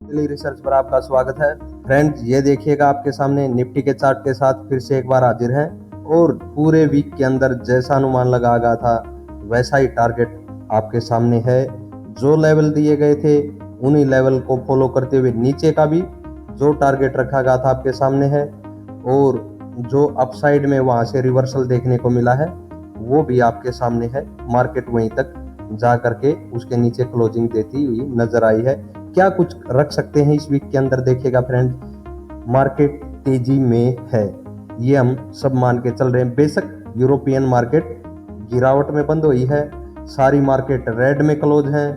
Daily research पर आपका स्वागत है। फ्रेंड्स, ये देखिएगा आपके सामने निफ्टी के चार्ट के साथ फिर से एक बार हाजिर है और पूरे वीक के अंदर जैसा अनुमान लगाया गया था वैसा ही टारगेट आपके सामने है। जो लेवल दिए गए थे उन्हीं लेवल को फॉलो करते हुए नीचे का भी जो टारगेट रखा गया था आपके सामने है और जो अपसाइड में वहां से रिवर्सल देखने को मिला है वो भी आपके सामने है। मार्केट वहीं तक जा करके उसके नीचे क्लोजिंग देती हुई नजर आई है। क्या कुछ रख सकते हैं इस वीक के अंदर? देखिएगा फ्रेंड, मार्केट तेजी में है, ये हम सब मान के चल रहे हैं। बेशक यूरोपियन मार्केट गिरावट में बंद हुई है, सारी मार्केट रेड में क्लोज है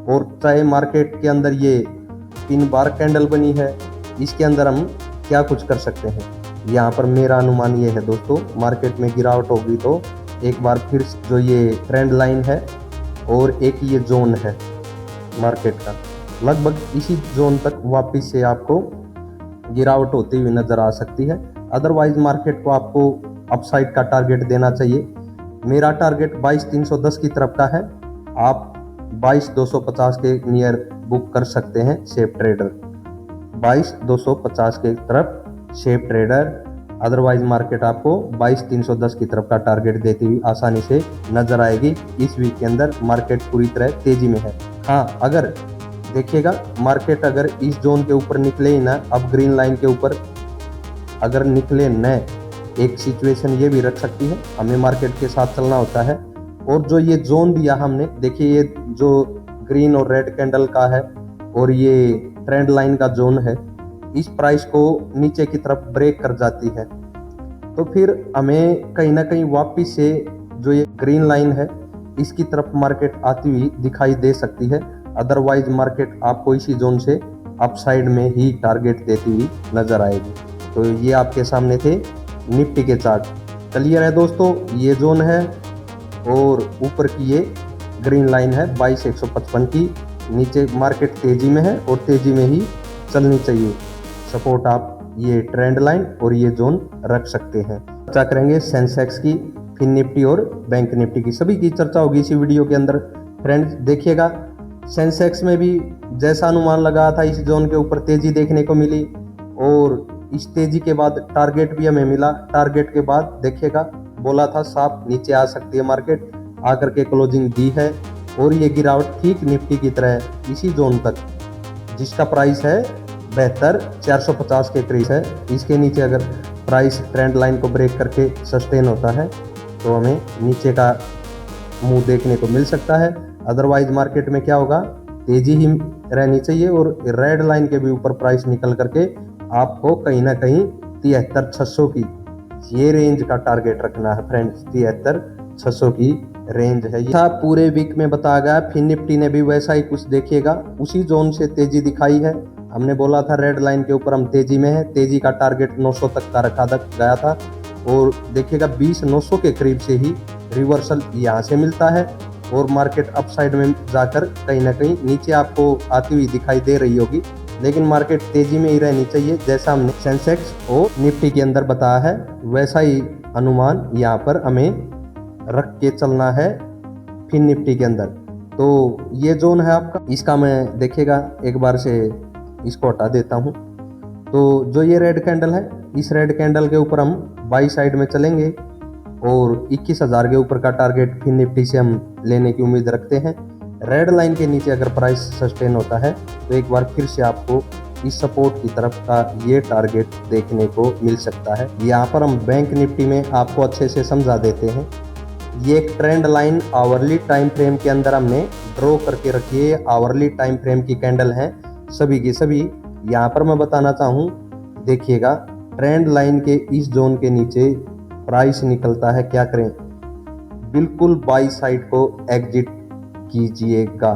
और चाहे मार्केट के अंदर ये 3 बार कैंडल बनी है, इसके अंदर हम क्या कुछ कर सकते हैं? यहाँ पर मेरा अनुमान ये है दोस्तों, मार्केट में गिरावट होगी तो एक बार फिर जो ये ट्रेंड लाइन है और एक ये जोन है मार्केट का, लगभग इसी जोन तक वापस से आपको गिरावट होती हुई नजर आ सकती है। अदरवाइज मार्केट को आपको अपसाइड का टारगेट देना चाहिए। मेरा टारगेट 22,310 की तरफ का है, आप 22,250 के नियर बुक कर सकते हैं शेप ट्रेडर, 22,250 के तरफ शेप ट्रेडर। अदरवाइज मार्केट आपको 22,310 की तरफ का टारगेट देती हुई आसानी से नजर आएगी। इस वीक के अंदर मार्केट पूरी तरह तेजी में है। हाँ, अगर देखिएगा मार्केट अगर इस जोन के ऊपर निकले ही ना, अब ग्रीन लाइन के ऊपर अगर निकले न, एक सिचुएशन ये भी रख सकती है, हमें मार्केट के साथ चलना होता है। और जो ये जोन दिया हमने, देखिए ये जो ग्रीन और रेड कैंडल का है और ये ट्रेंड लाइन का जोन है, इस प्राइस को नीचे की तरफ ब्रेक कर जाती है तो फिर हमें कहीं ना कहीं वापस से जो ये ग्रीन लाइन है इसकी तरफ मार्केट आती हुई दिखाई दे सकती है। अदरवाइज मार्केट आपको इसी जोन से अपसाइड में ही टारगेट देती हुई नजर आएगी। तो ये आपके सामने थे निफ्टी के चार्ट। क्लियर है दोस्तों, ये जोन है और ऊपर की ये ग्रीन लाइन है 22,155 की। नीचे मार्केट तेजी में है और तेजी में ही चलनी चाहिए। सपोर्ट आप ये ट्रेंड लाइन और ये जोन रख सकते हैं। चर्चा करेंगे सेंसेक्स की, फिन निफ्टी और बैंक निफ्टी की, सभी की चर्चा होगी इसी वीडियो के अंदर। फ्रेंड्स देखिएगा, सेंसेक्स में भी जैसा अनुमान लगा था इस जोन के ऊपर तेजी देखने को मिली और इस तेजी के बाद टारगेट भी हमें मिला। टारगेट के बाद देखिएगा बोला था साफ नीचे आ सकती है मार्केट, आकर के क्लोजिंग दी है और ये गिरावट ठीक निफ्टी की तरह इसी जोन तक, जिसका प्राइस है 72,450 के करीब है। इसके नीचे अगर प्राइस ट्रेंड लाइन को ब्रेक करके सस्टेन होता है तो हमें नीचे का मुंह देखने को मिल सकता है। अदरवाइज मार्केट में क्या होगा, तेजी ही रहनी चाहिए और रेड लाइन के भी ऊपर प्राइस निकल करके आपको कहीं ना कहीं 73,600 की ये रेंज का टारगेट रखना है फ्रेंड्स। 73,600 की रेंज है। यह पूरे वीक में बताया गया। फिन निफ्टी ने भी वैसा ही कुछ देखिएगा, उसी जोन से तेजी दिखाई है। हमने बोला था रेड लाइन के ऊपर हम तेजी में है, तेजी का टारगेट 900 तक का रखा गया था और देखिएगा 20,900 के करीब से ही रिवर्सल यहाँ से मिलता है और मार्केट अपसाइड में जाकर कहीं ना कहीं नीचे आपको आती हुई दिखाई दे रही होगी। लेकिन मार्केट तेजी में ही रहनी चाहिए, जैसा हमने सेंसेक्स और निफ्टी के अंदर बताया है वैसा ही अनुमान यहाँ पर हमें रख के चलना है फिन निफ्टी के अंदर। तो ये जोन है आपका, इसका मैं देखिएगा एक बार से इसको हटा देता हूँ। तो जो ये रेड कैंडल है, इस रेड कैंडल के ऊपर हम बाई साइड में चलेंगे और 21,000 के ऊपर का टारगेट फिन निफ्टी से हम लेने की उम्मीद रखते हैं। रेड लाइन के नीचे अगर प्राइस सस्टेन होता है तो एक बार फिर से आपको इस सपोर्ट की तरफ का ये टारगेट देखने को मिल सकता है। यहाँ पर हम बैंक निफ्टी में आपको अच्छे से समझा देते हैं। ये एक trend line hourly time frame के अंदर हमने ड्रॉ करके रखी है। आवरली टाइम फ्रेम की कैंडल है सभी की सभी। यहाँ पर मैं बताना चाहूँ, देखिएगा ट्रेंड लाइन के इस जोन के नीचे प्राइस निकलता है, क्या करें, बिल्कुल बाई साइड को एग्जिट कीजिएगा।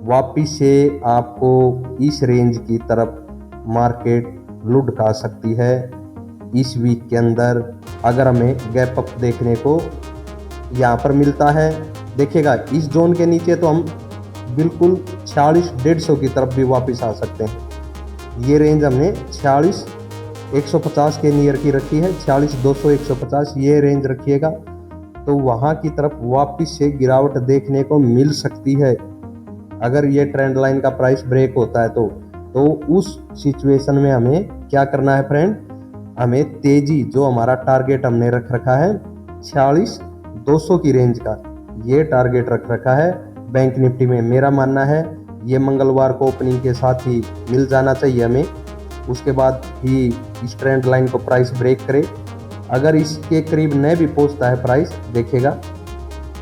वापिस से आपको इस रेंज की तरफ मार्केट लुढ़का सकती है इस वीक के अंदर, अगर हमें गैप अप देखने को यहाँ पर मिलता है। देखिएगा इस जोन के नीचे तो हम बिल्कुल 46,150 की तरफ भी वापस आ सकते हैं। ये रेंज हमने 46,150 के नियर की रखी है, 46,200 150 ये रेंज रखिएगा तो वहाँ की तरफ वापस से गिरावट देखने को मिल सकती है। अगर ये ट्रेंड लाइन का प्राइस ब्रेक होता है तो तो उस सिचुएशन में हमें क्या करना है फ्रेंड, हमें तेजी जो हमारा टारगेट हमने रख रखा है 46,200 की रेंज का, ये टारगेट रख रखा है बैंक निफ्टी में। मेरा मानना है ये मंगलवार को ओपनिंग के साथ ही मिल जाना चाहिए हमें, उसके बाद ही इस ट्रेंड लाइन को प्राइस ब्रेक करे। अगर इसके करीब न भी पहुंचता है प्राइस, देखेगा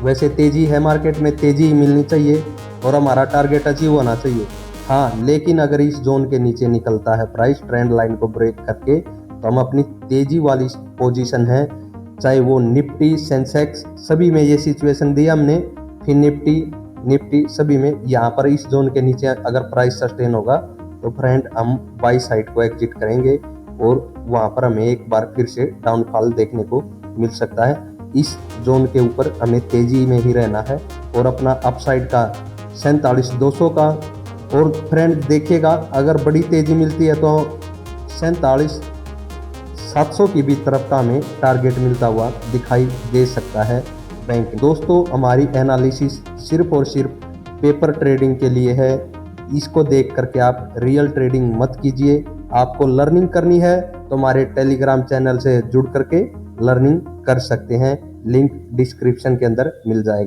वैसे तेजी है मार्केट में, तेजी ही मिलनी चाहिए और हमारा टारगेट अचीव होना चाहिए। हाँ, लेकिन अगर इस जोन के नीचे निकलता है प्राइस ट्रेंड लाइन को ब्रेक करके, तो हम अपनी तेजी वाली पोजीशन है, चाहे वो निफ्टी सेंसेक्स सभी में ये सिचुएशन दी हमने, फिर निफ्टी सभी में यहाँ पर इस जोन के नीचे अगर प्राइस सस्टेन होगा तो फ्रेंड हम बाई साइड को एग्जिट करेंगे और वहाँ पर हमें एक बार फिर से डाउनफॉल देखने को मिल सकता है। इस जोन के ऊपर हमें तेजी में ही रहना है और अपना अपसाइड का 47,200 का, और फ्रेंड देखिएगा अगर बड़ी तेजी मिलती है तो 47,700 की भी तरफ का हमें टारगेट मिलता हुआ दिखाई दे सकता है बैंक। दोस्तों, हमारी एनालिसिस सिर्फ और सिर्फ पेपर ट्रेडिंग के लिए है, इसको देख करके आप रियल ट्रेडिंग मत कीजिए। आपको लर्निंग करनी है तो हमारे टेलीग्राम चैनल से जुड़ करके लर्निंग कर सकते हैं, लिंक डिस्क्रिप्शन के अंदर मिल जाएगा।